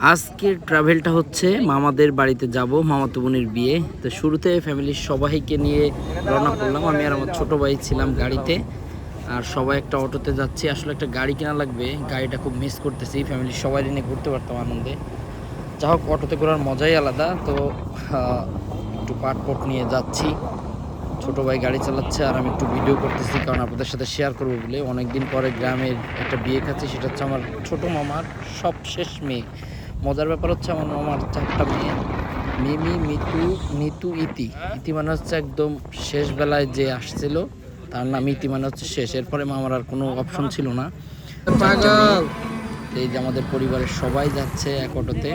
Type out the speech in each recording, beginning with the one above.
আজকের ট্রাভেলটা হচ্ছে মামাদের বাড়িতে যাব, মামাতো বোনের বিয়ে। তো শুরুতে ফ্যামিলির সবাইকে নিয়ে রওনা করলাম। আমি আর আমার ছোটো ভাই ছিলাম গাড়িতে, আর সবাই একটা অটোতে যাচ্ছি। আসলে একটা গাড়ি কেনা লাগবে, গাড়িটা খুব মিস করতেছি, ফ্যামিলির সবাই নিয়ে ঘুরতে পারতাম আনন্দে। যা হোক, অটোতে ঘোরার মজাই আলাদা। তো একটু পাটপট নিয়ে যাচ্ছি, ছোটো ভাই গাড়ি চালাচ্ছে আর আমি একটু ভিডিও করতেছি, কারণ আপনাদের সাথে শেয়ার করবো বলে। অনেকদিন পরে গ্রামের একটা বিয়ে খাচ্ছি, সেটা হচ্ছে আমার ছোটো মামার সবশেষ মেয়ে। মজার ব্যাপার হচ্ছে আমার মামার 4টা মেয়ে, মিমি, মিতু, নিতু, ইতি। ইতি মানে হচ্ছে একদম শেষ বেলায় যে আসছিল, তার নাম ইতি মানে হচ্ছে শেষ। এরপরে মামার আর কোনো অপশন ছিল না। এই যে আমাদের পরিবারের সবাই যাচ্ছে এক অটোতে।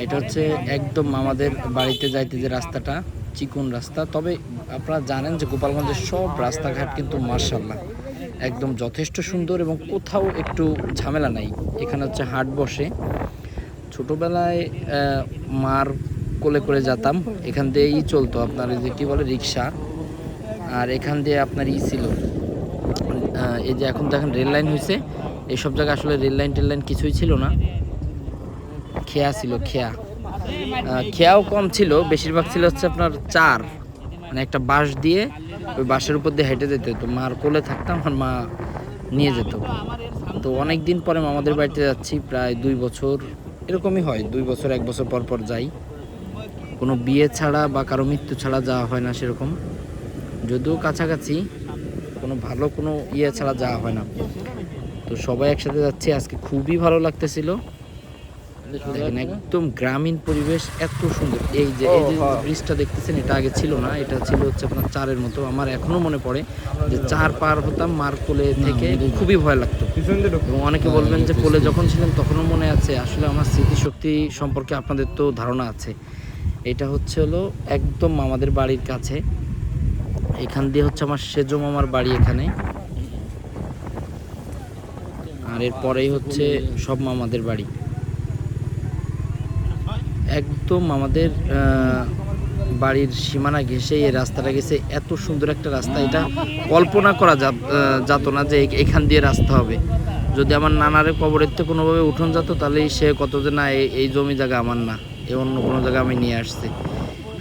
এটা হচ্ছে একদম আমাদের বাড়িতে যাইতে যে রাস্তাটা, চিকন রাস্তা। তবে আপনারা জানেন যে গোপালগঞ্জের সব রাস্তাঘাট কিন্তু মার্শাল্লাহ একদম যথেষ্ট সুন্দর, এবং কোথাও একটু ঝামেলা নাই। এখানে হচ্ছে হাট বসে। ছোটোবেলায় মার কোলে করে যেতাম, এখান দিয়েই চলতো আপনার এই যে কী বলে রিক্সা, আর এখান দিয়ে আপনার ছিল এই যে এখন দেখেন রেল লাইন হয়েছে, এইসব জায়গায় আসলে রেল লাইন টেল লাইন কিছুই ছিল না। খেয়া ছিল, খেয়াও কম ছিল, বেশিরভাগ ছিল হচ্ছে আপনার চার, মানে একটা বাঁশ দিয়ে ওই বাঁশের উপর দিয়ে হেঁটে যেতে হতো। মার কোলে থাকতাম আর মা নিয়ে যেত। তো অনেক দিন পরে মামাদের বাড়িতে যাচ্ছি, প্রায় 2 বছর এরকমই হয়, 2 বছর 1 বছর পর পর যাই। কোনো বিয়ে ছাড়া বা কারো মৃত্যু ছাড়া যাওয়া হয় না সেরকম, যদিও কাছাকাছি কোনো ভালো কোনো ইয়ে ছাড়া যাওয়া হয় না। তো সবাই একসাথে যাচ্ছি, আজকে খুবই ভালো লাগতেছিল। দেখেন একদম গ্রামীণ পরিবেশ, এত সুন্দর। এই যে ব্রিজটা দেখতেছেন, এটা আগে ছিল না, এটা ছিল হচ্ছে আপনার চারের মতো। আমার এখনো মনে পড়ে যে চার পার হতাম মার কোলে থেকে, খুবই ভয় লাগতো। এবং অনেকে বলবেন যে কোলে যখন ছিলেন তখনও মনে আছে। আসলে আমার স্মৃতিশক্তি সম্পর্কে আপনাদের তো ধারণা আছে। এটা হচ্ছে হলো একদম আমাদের বাড়ির কাছে, এখান দিয়ে হচ্ছে আমার সেজো মামার বাড়ি এখানে, আর এরপরেই হচ্ছে সব মামাদের বাড়ি। একদম আমাদের বাড়ির সীমানা ঘেঁষে এই রাস্তাটা গেছে। এত সুন্দর একটা রাস্তা, এটা কল্পনা করা যেত না যে এখান দিয়ে রাস্তা হবে। যদি আমার নানারে কবরের থেকে কোনোভাবে উঠোন যেত, তাহলেই সে কত যে না এই জমি জায়গা আমার না, এ অন্য কোনো জায়গা আমি নিয়ে আসছি।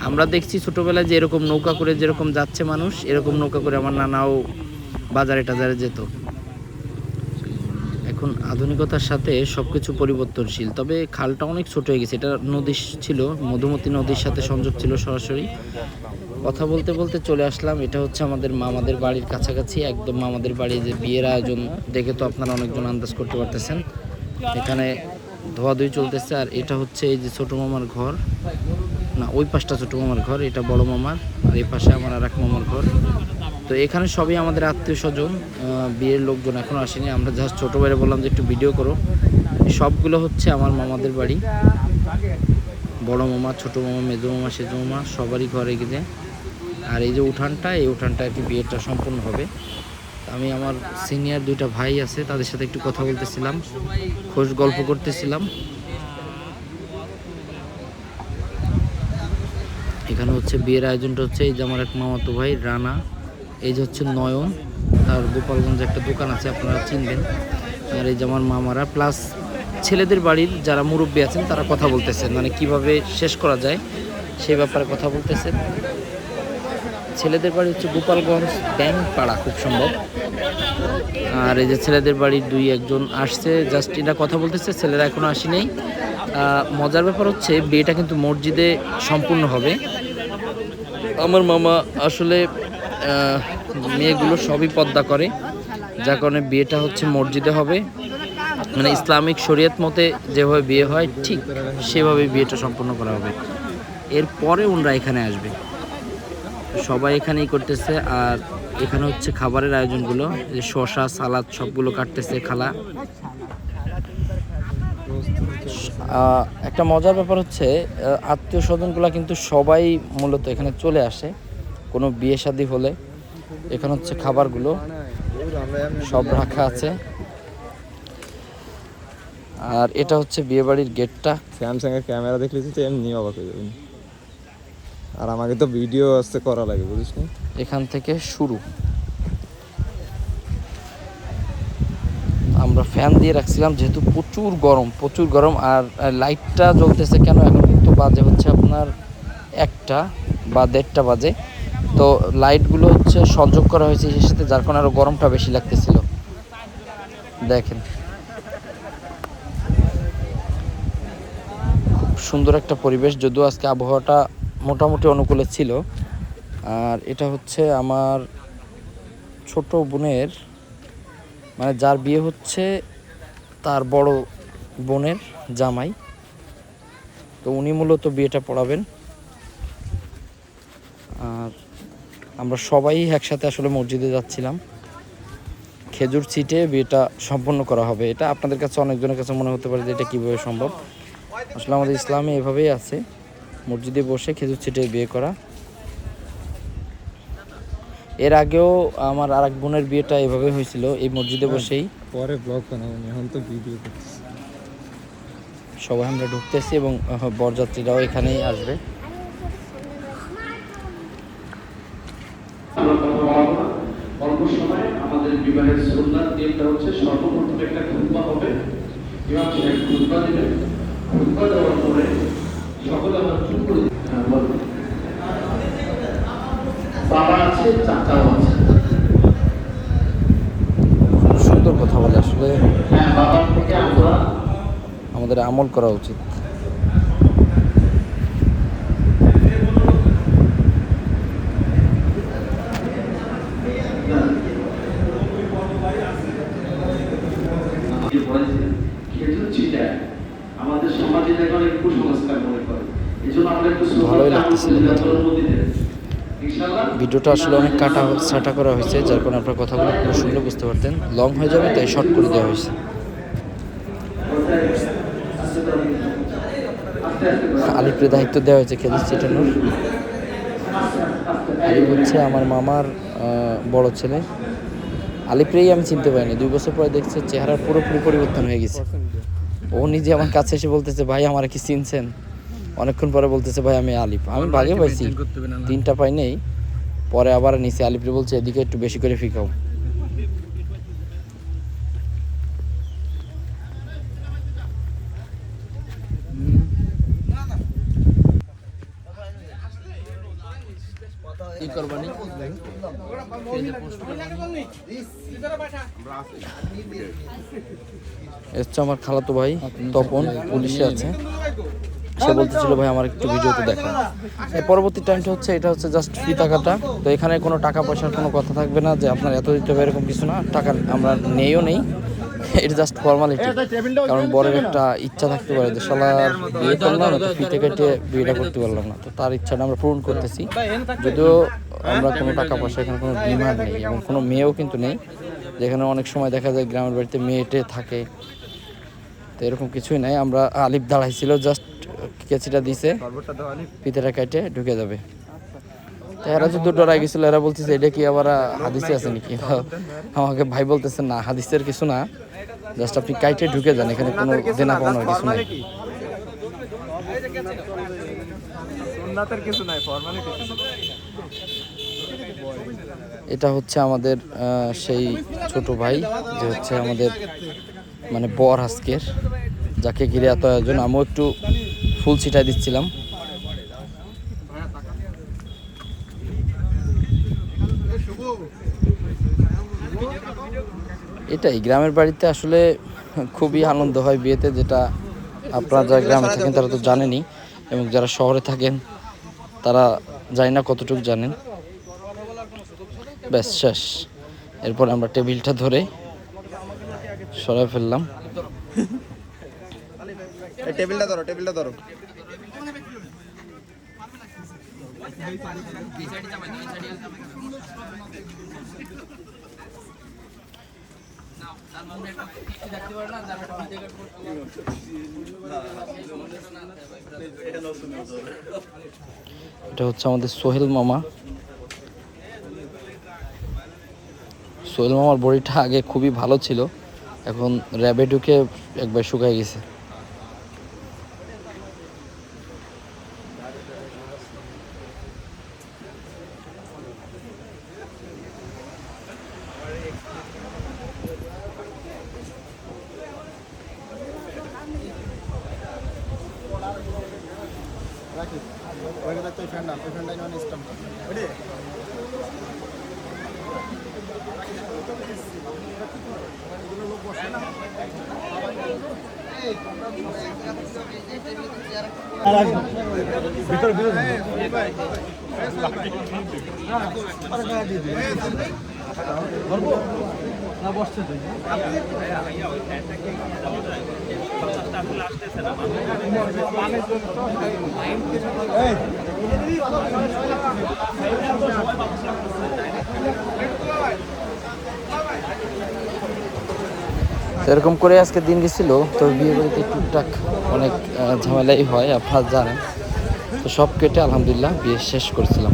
আমরা দেখছি ছোটোবেলায় যে এরকম নৌকা করে যেরকম যাচ্ছে মানুষ, এরকম নৌকা করে আমার নানাও বাজারে টাজারে যেত। এখন আধুনিকতার সাথে সব কিছু পরিবর্তনশীল, তবে খালটা অনেক ছোট হয়ে গেছে। এটা নদী ছিল, মধুমতি নদীর সাথে সংযোগ ছিল সরাসরি। কথা বলতে বলতে চলে আসলাম, এটা হচ্ছে আমাদের মামাদের বাড়ির কাছাকাছি, একদম মামাদের বাড়ি। যে বিয়ের আয়োজন দেখে তো আপনারা অনেকজন আন্দাজ করতে পারতেছেন। এখানে ধোয়াধুয়ি চলতেছে, আর এটা হচ্ছে এই যে ছোটো মামার ঘর, না ওই পাশটা ছোটো মামার ঘর, এটা বড় মামার, আর এই পাশে আমার আর এক মামার ঘর। তো এখানে সবই আমাদের আত্মীয় স্বজন, বিয়ের লোকজন এখনও আসেনি। আমরা জাস্ট ছোটো বাইরে বললাম যে একটু ভিডিও করো। সবগুলো হচ্ছে আমার মামাদের বাড়ি, বড় মামা, ছোটো মামা, মেজো মামা, সেজো মামা, সবারই ঘরে গিয়ে। আর এই যে উঠানটা, এই উঠানটা আর কি বিয়েটা সম্পূর্ণ হবে। আমি আমার সিনিয়র 2টা ভাই আছে, তাদের সাথে একটু কথা বলতেছিলাম, খোশ গল্প করতেছিলাম। এখানে হচ্ছে বিয়ের আয়োজনটা হচ্ছে, এই যে আমার এক মামাতো ভাই রানা, এই যে হচ্ছে নয়ন, তার গোপালগঞ্জে একটা দোকান আছে, আপনারা চিনবেন। আর এই যে আমার মামারা, প্লাস ছেলেদের বাড়ির যারা মুরব্বী আছেন তারা কথা বলতেছেন, মানে কিভাবে শেষ করা যায় সেই ব্যাপারে কথা বলতেছেন। ছেলেদের বাড়ি হচ্ছে গোপালগঞ্জ ব্যাংক পাড়া খুব সম্ভব। আর এই যে ছেলেদের বাড়ির 2-1 জন আসছে, জাস্ট এটা কথা বলতেছে, ছেলেরা এখনও আসি নেই। মজার ব্যাপার হচ্ছে বিয়েটা কিন্তু মসজিদে সম্পূর্ণ হবে। আমার মামা আসলে মেয়েগুলো সবই পর্দা করে, যার কারণে বিয়েটা হচ্ছে মসজিদে হবে। মানে ইসলামিক শরীয়ত মতে যেভাবে বিয়ে হয় ঠিক সেভাবে বিয়েটা সম্পন্ন করা হবে। এরপরে ওনরা এখানে আসবে, সবাই এখানেই করতেছে। আর এখানে হচ্ছে খাবারের আয়োজনগুলো, যে শসা সালাদ সবগুলো কাটতেছে খালা। একটা মজার ব্যাপার হচ্ছে আত্মীয় স্বজনগুলো কিন্তু সবাই মূলত এখানে চলে আসে কোনো বিয়ে শাদী হলে। এখানে হচ্ছে খাবারগুলো সব রাখা আছে। আর এটা হচ্ছে বিয়েবাড়ির গেটটা। স্যামসাংয়ের ক্যামেরা দেখলে তো এমনি অবাক হয়ে যাবেন। আর আমাকে তো ভিডিও আসতে করা লাগে, বুঝিস না। এখান থেকে শুরু, আমরা আমরা ফ্যান দিয়ে রাখছিলাম যেহেতু প্রচুর গরম। আর লাইটটা জ্বলতেছে কেন, এখন কিন্তু বাজে হচ্ছে আপনার 1টা বা 1:30 বাজে। তো লাইটগুলো হচ্ছে সংযোগ করা হয়েছে এর সাথে, যার কারণে আরও গরমটা বেশি লাগতেছিল। দেখেন খুব সুন্দর একটা পরিবেশ, যদিও আজকে আবহাওয়াটা মোটামুটি অনুকূলে ছিল। আর এটা হচ্ছে আমার ছোট বোনের, মানে যার বিয়ে হচ্ছে তার বড় বোনের জামাই, তো উনি মূলত বিয়েটা পড়াবেন। আর আমরা সবাই একসাথে আসলে মসজিদে যাচ্ছিলাম, খেজুর ছিটে বিয়েটা সম্পন্ন করা হবে। এটা আপনাদের কাছে অনেকজনের কাছে মনে হতে পারে যে এটা কীভাবে সম্ভব। আসলে আমাদের ইসলামে এভাবেই আছে, মসজিদে বসে খেজুর ছিটে বিয়ে করা। এর আগেও আমার আরেক বোনের বিয়েটা এভাবে হয়েছিল, এই মসজিদে বসেই। পরে ব্লগ বানাবো, এখন তো ভিডিও করতেছি। সবাই আমরা ঢুকতেছি এবং বরযাত্রীরাও এখানেই আসবে। অল্প সময়ে আমাদের বিবাহের সুন্নাত নিয়মটা হচ্ছে সর্বপ্রথম একটা খুতবা হবে, ইমাম সাহেব খুতবা দিবেন। খুতবা দেওয়ার পরে সকলে আমরা চুপ করে বাবা আছে, চাচাও আছে। সুন্দর কথা বলে, আসলে হ্যাঁ, বাবার থেকে আমরা আমাদের আমল করা উচিত। খেজুর ছিটা আমাদের সমাজে এখন একটু কুসংস্কার মনে করে, এই জন্য আমরা একটু ভালোই লাগতেছিল ভিডিওটা, আসলে অনেক কাটা ছাটা করা হয়েছে, যার কারণে আপনার কথাগুলো পুরো শুনলে বুঝতে পারতেন। লং হয়ে যাবে তাই শর্ট করে দেওয়া হয়েছে। আলিপের দায়িত্ব দেওয়া হয়েছে খেজুর ছিটানোর। আলিপ হচ্ছে আমার মামার বড় ছেলে। আলিপরেই আমি চিনতে পারিনি, 2 বছর পরে দেখছে চেহারার পুরোপুরি পরিবর্তন হয়ে গেছে। ও নিজে আমার কাছে এসে বলতেছে, ভাই আমার কি চিনছেন? অনেকক্ষণ পরে বলতেছে, ভাই আমি আলিপ। আমি ভাগে পাইছি, 3টা পাই নেই, পরে আবার নিচে আলিপরে বলছে এদিকে একটু বেশি করে ফিকাও। হচ্ছে আমার খালাতো ভাই তপন, পুলিশে আছে। সে বলতেছিল ভাই আমার একটু ভিডিওতে দেখা। এর পরবর্তী টাইমটা হচ্ছে, এটা হচ্ছে জাস্ট ফিতা কাটা। তো এখানে কোনো টাকা পয়সার কোনো কথা থাকবে না যে আপনার এত দিতে হবে, এরকম কিছু না। টাকা আমরা নেইও নেই, এটা জাস্ট ফর্মালিটি। কারণ বরের একটা ইচ্ছা থাকতে পারে যে শালার বিয়ে করলাম তো ফিতে কেটে বিয়েটা করতে পারলাম না, তো তার ইচ্ছাটা আমরা পূরণ করতেছি। যদিও আমরা কোনো টাকা পয়সা এখানে কোনো ডিমান্ড নেই, এবং কোনো মেয়েও কিন্তু নেই, যেখানে অনেক সময় দেখা যায় গ্রামের বাড়িতে মেয়েটে থাকে। তো এরকম কিছুই নাই। আমরা আলিফ দাঁড়াইছিল, জাস্ট কেচিটা দিছে, ফিতেটা কেটে ঢুকে যাবে। তো এরা যে দুটো ডরাই গেছিল, এরা বলতেছে এটা কি আবার হাদিসে আছে নাকি? আমাকে ভাই বলতেছে না, হাদিসের কিছু না, জাস্ট আপনি কাইটে ঢুকে যান, এখানে কোনো দেনা পাওনার কিছু নাই। এটা হচ্ছে আমাদের সেই ছোট ভাই, যে হচ্ছে আমাদের মানে বর আজকের, যাকে ঘিরে এত আয়োজন। আমিও একটু ফুল ছিটাই দিচ্ছিলাম। এটাই গ্রামের বাড়িতে আসলে খুবই আনন্দ হয় বিয়েতে, যেটা আপনারা যারা গ্রামে থাকেন তারা তো জানেনই, এবং যারা শহরে থাকেন তারা জানি না কতটুকু জানেন। ব্যাস শেষ। এরপর আমরা টেবিলটা ধরে সরাই ফেললাম। টেবিলটা ধরো। এটা হচ্ছে আমাদের সোহেল মামা। সোহেল মামার বডিটা আগে খুবই ভালো ছিল, এখন র্যাবে ঢুকে একবার শুকায় গেছে। এরকম করে আজকে দিন গেছিল। তো বিয়ে বাড়িতে টুকটাক অনেক ঝামেলাই হয়, আপনারা জানেন। তো সব কেটে আলহামদুলিল্লাহ বিয়ে শেষ করেছিলাম।